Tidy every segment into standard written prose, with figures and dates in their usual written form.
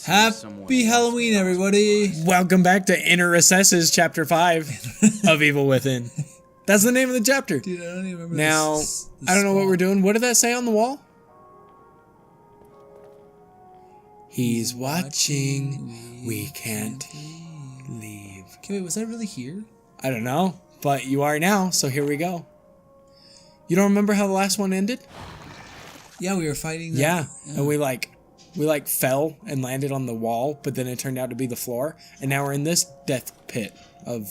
Happy Halloween, everybody! Welcome back to Inner Recesses, Chapter 5 of Evil Within. That's the name of the chapter. Dude, I don't even remember now, this I don't know what spot. we're doing. What did that say on the wall? He's watching. We can't leave. Okay, wait, was I really here? I don't know, but you are now, so here we go. You don't remember how the last one ended? Yeah, we were fighting that. Yeah, and we fell and landed on the wall, but then it turned out to be the floor, and now we're in this death pit of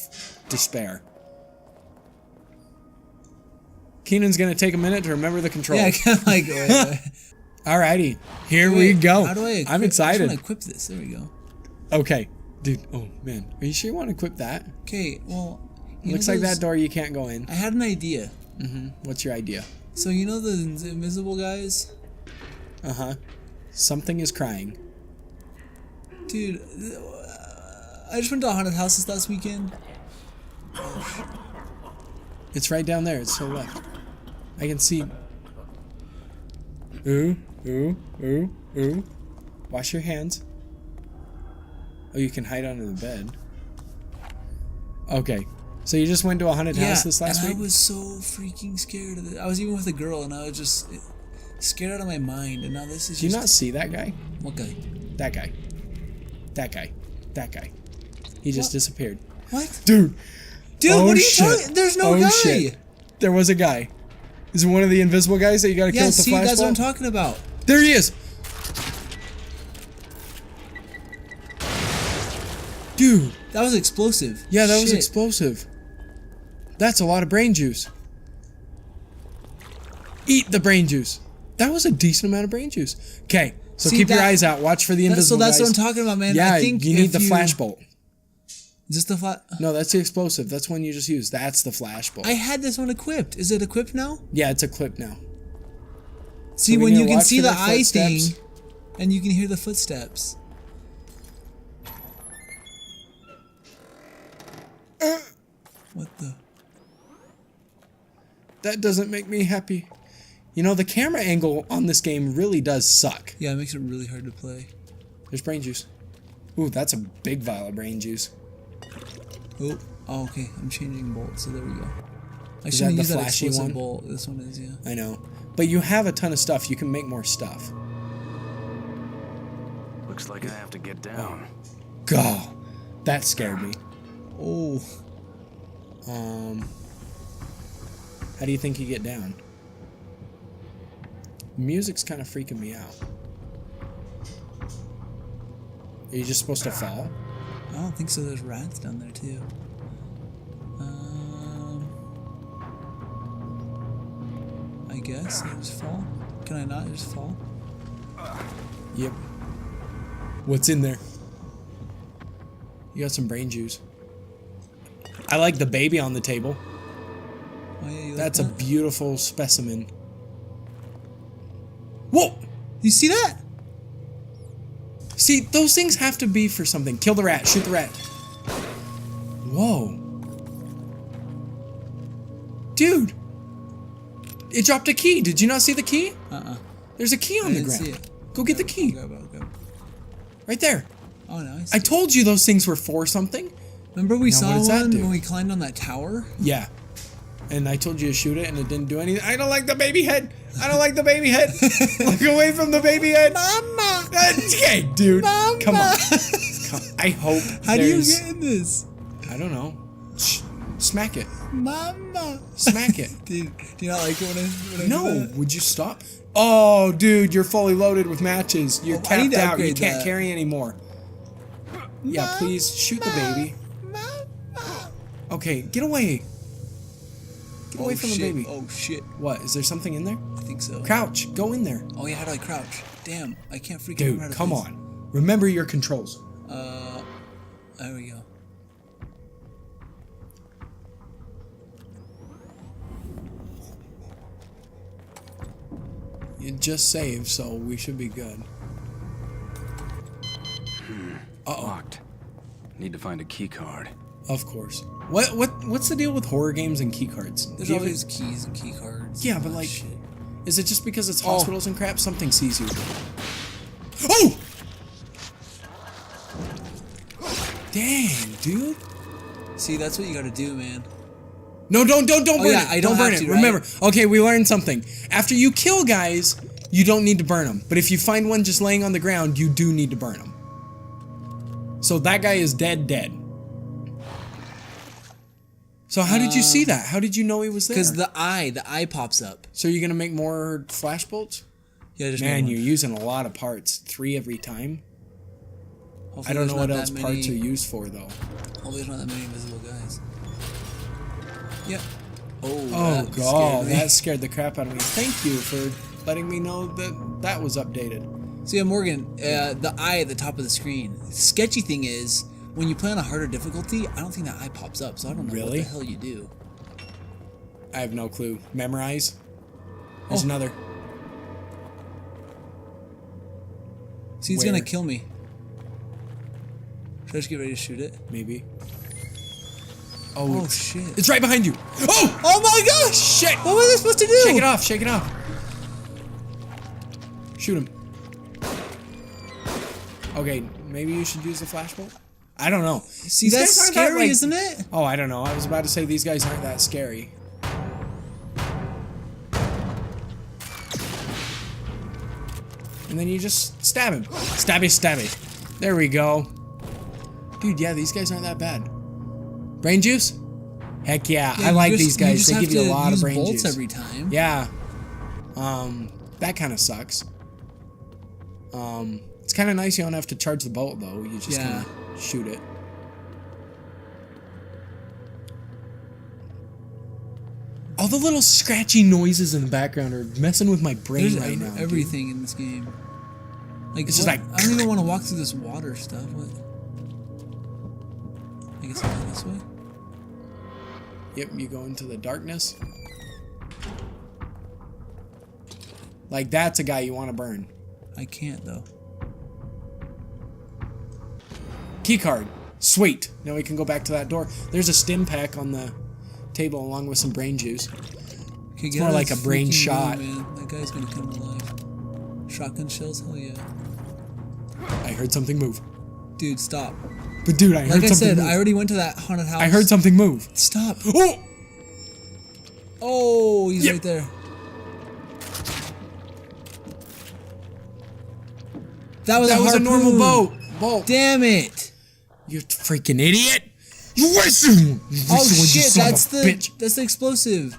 despair. Keenan's gonna take a minute to remember the controls. Yeah, kind of like. Alrighty, here we go. How do I equip? I'm excited. I just want to equip this. There we go. Okay, dude. Oh man, are you sure you want to equip that? Okay, well. Looks like that door you can't go in. I had an idea. What's your idea? So you know the invisible guys? Something is crying. Dude, I just went to a haunted house this last weekend. It's right down there. It's to the left. I can see. Ooh, ooh, ooh, ooh. Wash your hands. Oh, you can hide under the bed. Okay. So you just went to a haunted house this last week? I was so freaking scared of it. I was even with a girl, and I was just scared out of my mind. And now this is. Do you not see that guy? What guy? That guy. That guy. That guy. He just disappeared. What? Dude. Dude, Oh, what are you shit. talking? There's no guy. Shit. There was a guy. Is it one of the invisible guys that you gotta kill with the flashball? Yeah, see, that's what I'm talking about. There he is. Dude. That was explosive. Yeah, that was explosive. That's a lot of brain juice. Eat the brain juice. That was a decent amount of brain juice. Okay, so keep your eyes out. Watch for the invisible guys. So that's what I'm talking about, man. Yeah, I think you need the flashbolt. Is this the flash? No, that's the explosive. That's one you just used. That's the flashbolt. I had this one equipped. Is it equipped now? Yeah, it's equipped now. See, So when we you need to can watch see for the their eye thing, footsteps. and you can hear the footsteps. What the? That doesn't make me happy. You know, the camera angle on this game really does suck. Yeah, it makes it really hard to play. There's brain juice. Ooh, that's a big vial of brain juice. Oh, okay. I'm changing bolts, so there we go. I Is shouldn't that use the that flashy explosive one? bolt. This one is, yeah. I know. But you have a ton of stuff. You can make more stuff. Looks like I have to get down. God, that scared me. Oh. How do you think you get down? Music's kind of freaking me out. Are you just supposed to fall? I don't think so. There's rats down there, too. I guess I just fall. Can I not just fall? Yep. What's in there? You got some brain juice. I like the baby on the table. Oh, yeah, you like That's a that? beautiful specimen. Whoa! You see that? See, those things have to be for something. Kill the rat. Shoot the rat. Whoa. Dude. It dropped a key. Did you not see the key? There's a key on the didn't ground. see it. Go get the key. Grab it. Right there. Oh, nice. I told you those things were for something. Remember we Now, saw what does that one do? when we climbed on that tower? Yeah. And I told you to shoot it and it didn't do anything. I don't like the baby head. I don't like the baby head. Look away from the baby head. Mama! Okay, dude. Mama! Come on. I hope How do you there's... get in this? I don't know. Shh. Smack it. Mama! Smack it. Dude, do you not like it when I do No, that? would you stop? Oh, dude, you're fully loaded with matches. You're Oh, I need tapped to out. You upgrade can't that. carry anymore. Yeah, please shoot the baby. Okay, get away. Get away from the baby. Oh, shit. What? Is there something in there? I think so. Crouch. Go in there. Oh, yeah, how do I crouch? Damn, I can't freaking Dude, remember how to come face. on. Remember your controls. There we go. You just saved, so we should be good. Uh-oh. Locked. Need to find a key card. Of course. What's the deal with horror games and key cards? There's Do you ever- always keys and key cards. Yeah, but like, is it just because it's hospitals and crap? Something sees you. Oh! Dang, dude. See, that's what you gotta do, man. No, don't burn yeah, it. I Don't don't burn have it. to, right? Remember. Okay, we learned something. After you kill guys, you don't need to burn them. But if you find one just laying on the ground, you do need to burn them. So that guy is dead. So how did you see that? How did you know he was there? Because the eye pops up. So you're gonna make more flash bolts? Yeah, just Man, you're using a lot of parts. 3 every time. Hopefully I don't know there's what not else that parts are many- used for though. Hopefully there's not that many invisible guys. Yep. Oh that god, scared me. that scared the crap out of me. Thank you for letting me know that that was updated. So yeah, Morgan, the eye at the top of the screen. Sketchy thing is, when you play on a harder difficulty, I don't think that eye pops up, so I don't know Really? what the hell you do. I have no clue. Memorize. There's another. See, it's Where? gonna kill me. Should I just get ready to shoot it? Maybe. Oh shit. It's right behind you. Oh! Oh my gosh! Shit! What was I supposed to do? Shake it off, shake it off. Shoot him. Okay, maybe you should use the flashbolt? I don't know. See, These that's guys aren't that, scary, like- isn't it? Oh, I don't know. I was about to say these guys aren't that scary. And then you just stab him. Stabby. There we go. Dude, yeah, these guys aren't that bad. Brain juice? Heck yeah, I like these guys. They give you a lot of brain bolts juice. every time. Yeah. That kind of sucks. It's kind of nice you don't have to charge the bolt though. You just Yeah. kind of shoot it. All the little scratchy noises in the background are messing with my brain There's right now. dude. everything in this game. Like It's just what- like- I don't even want to walk through this water stuff. What? I guess I'll go this way. Yep, you go into the darkness. Like that's a guy you want to burn. I can't though. Key card. Sweet. Now we can go back to that door. There's a stim pack on the table along with some brain juice. Okay, It's more like a brain freaking shot. room, man. That guy's gonna come alive. Shotgun shells, hell yeah. I heard something move. Dude, stop. But dude, I heard Like I something said, move. I already went to that haunted house. I heard something move. Stop. Oh! Oh, he's Yep. right there. That was That was a normal bolt. Damn it. You freaking idiot! You wasted. Oh shit, that's the bitch. that's the explosive.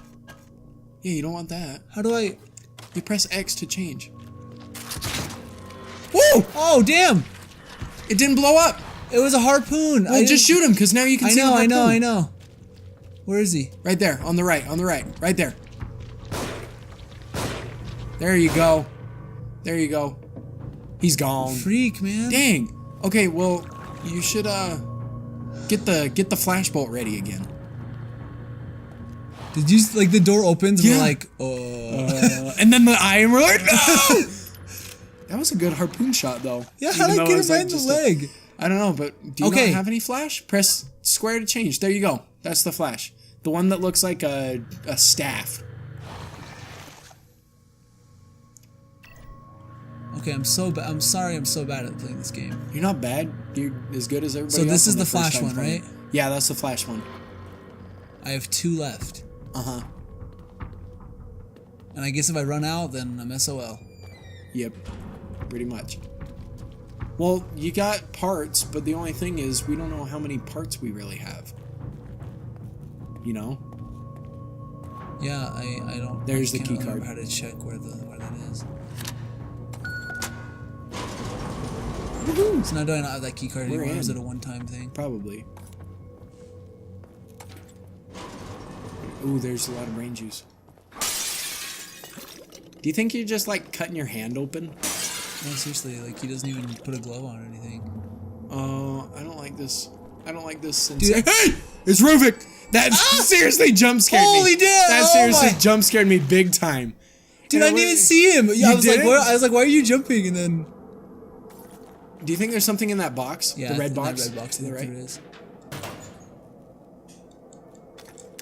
Yeah, you don't want that. How do I? You press X to change. Woo! Oh damn! It didn't blow up. It was a harpoon. Well, just shoot him, because now you can see the harpoon. I know. Where is he? Right there, on the right, right there. There you go. There you go. He's gone. Freak, man. Dang. Okay, well, you should get the flashbolt ready again. Did you like the door opens and Yeah. we're like, And then the eye and we're like, no! That was a good harpoon shot, though. Yeah, how'd Even I though get it was, him like, in the just leg? I don't know, but do you Okay. not have any flash? Press square to change. There you go. That's the flash. The one that looks like a staff. Okay, I'm sorry, I'm so bad at playing this game. You're not bad. You're as good as everybody So else. this on is the first flash time one, playing. right? Yeah, that's the flash one. I have 2 left. Uh-huh. And I guess if I run out, then I'm SOL. Yep. Pretty much. Well, you got parts, but the only thing is we don't know how many parts we really have. You know? Yeah, I don't. There's the I can't key remember card. how to check where that is. So now do I not have that key card We're anymore? Or is in. it a one-time thing? Probably. Ooh, there's a lot of brain juice. Do you think you're just like cutting your hand open? No, seriously, like he doesn't even put a glove on or anything. I don't like this. I don't like this Dude, Hey! It's Ruvik! That seriously jump scared me. Holy damn! That Oh seriously my- jump scared me big time. Dude, And I didn't even see him. You I was like, didn't? I was like, why are you jumping? And then Do you think there's something in that box? yeah, The red in box? that red box. To the right? There it is.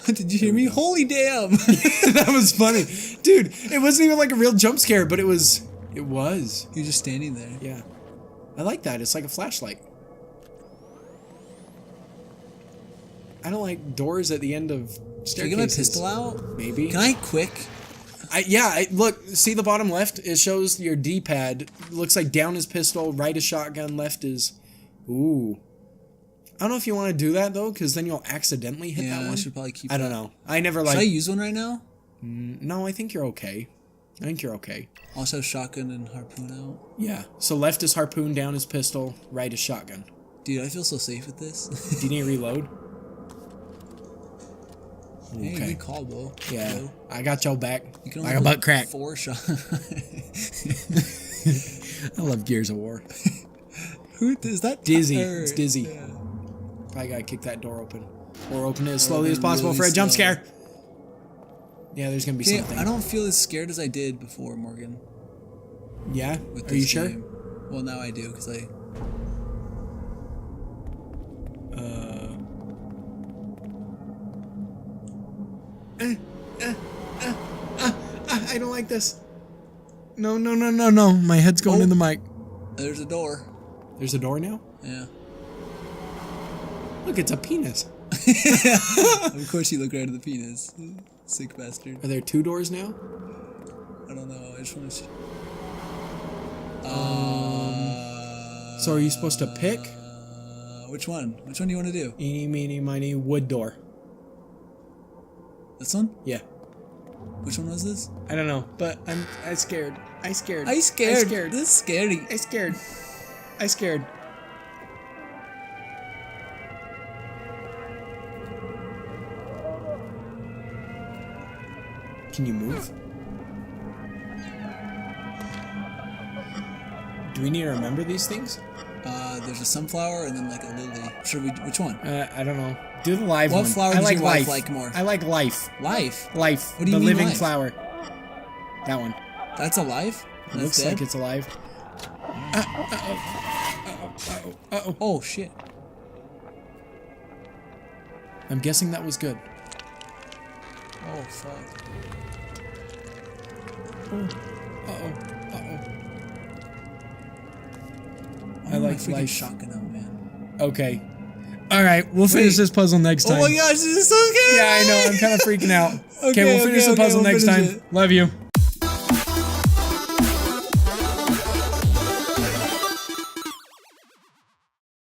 Did you hear me? Holy damn! That was funny. Dude, it wasn't even like a real jump scare, but it was. It was. You're just standing there. Yeah. I like that. It's like a flashlight. I don't like doors at the end of staircases. Should I get my pistol out? Maybe. Can I quick? Look, see the bottom left? It shows your D-pad. Looks like down is pistol, right is shotgun, left is... Ooh. I don't know if you want to do that, though, because then you'll accidentally hit that one. I should probably keep I don't know. I never like... Should I use one right now? No, I think you're okay. I think you're okay. Also shotgun and harpoon out. Yeah. So left is harpoon, down is pistol, right is shotgun. Dude, I feel so safe with this. Do you need to reload? Hey, Okay. good call, Bo. Yeah. Bo. I got your back. You can Like only a hold butt crack. 4 shots. I love Gears of War. Who is that? Dizzy. Or- It's Dizzy. Yeah. Probably gotta kick that door open. Or open it as slowly as possible really for a jump slow. scare. Yeah, there's gonna be Okay, something. I don't feel as scared as I did before, Morgan. Yeah? With Are you this sure? game. Well, now I do, because I... I don't like this. No. My head's going in the mic. There's a door. There's a door now? Yeah. Look, it's a penis. Of course you look right at the penis. Sick bastard. Are there 2 doors now? I don't know. I just want to see. So are you supposed to pick? Which one? Which one do you want to do? Eeny, meeny, miny, wood door. This one? Yeah. Which one was this? I don't know, but I scared. I scared. I scared. This is scary. I scared. I scared. Can you move? Do we need to remember these things? There's a sunflower and then like a lily. Should we? Which one? I don't know. Do the live one. What flower I does like your wife life. like more? I like life. Life. Life. What do you the mean living life? flower. That one. That's alive? It looks like it's alive. Oh shit. I'm guessing that was good. Oh fuck. I like freaking life. shotgun out, man. Okay. All right, we'll finish Wait. this puzzle next time. Oh my gosh, this is so scary! Yeah, I know. I'm kind of freaking out. Okay, we'll finish the okay, puzzle we'll next finish time. it. Love you.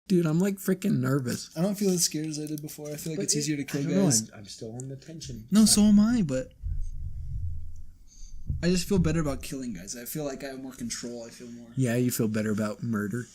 Dude, I'm like freaking nervous. I don't feel as scared as I did before. I feel like it's easier to kill I don't know, guys. I'm still on the tension. No, so am I, but I just feel better about killing guys. I feel like I have more control. I feel more. Yeah, you feel better about murder.